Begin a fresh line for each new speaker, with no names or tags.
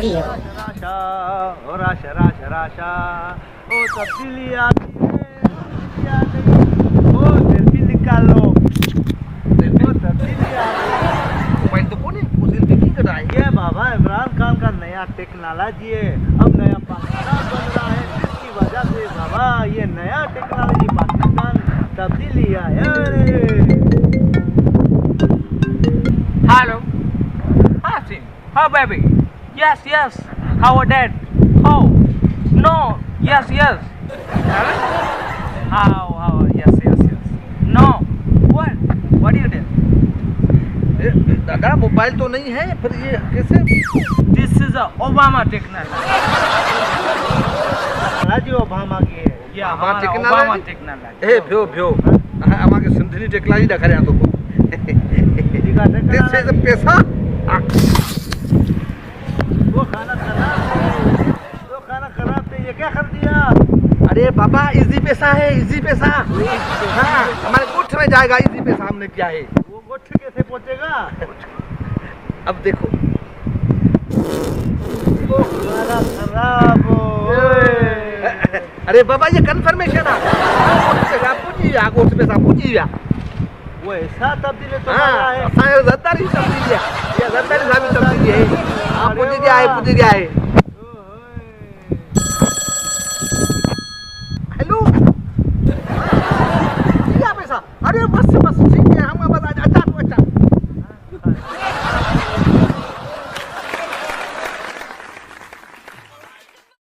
राशा ओ राशा राशा राशा ओ तब्दीली आ गई है, ओ सेल्फी निकालो, देखो तब्दीली आ गई।
मोबाइल तो कौन है वो सेल्फी नहीं कर रहा है?
ये बाबा इमरान खान का नया टेक्नोलॉजी है, अब नया पाकिस्तान बन रहा है, इसकी वजह से बाबा ये नया टेक्नोलॉजी पाकिस्तान तब्दीली आया है।
Hello. Hasim. How baby? Yes, yes. How are dad? How? No. Yes, yes. How? Yes, yes, yes. No. What? What do you did?
दादा मोबाइल तो नहीं है, फिर ये कैसे?
This is a Obama technology.
Technology Obama की है।
Yeah,
Obama
हमारा
technology?
Obama technology.
ए भ्यो भ्यो हमारे सिंधनी टेक्नोलॉजी दिखा रहे हैं तो दिस इज पैसा।
वो खाना खराब थे, ये क्या कर दिया?
अरे बाबा इजी पैसा है, इजी पैसा। हाँ हमारे गोठ में जाएगा, इजी पैसा हमने किया है।
वो गोठ कैसे पहुंचेगा?
अब देखो
वो खाना खराब हो।
अरे बाबा ये कंफर्मेशन है, गोठ पैसा पूछिए।
वो ऐसा तब्दीली तो मारा है।
जद्दारी तब्दीली है, ये जद्दारी साहब तब्दीली है। आप पूछ गया है। हेलो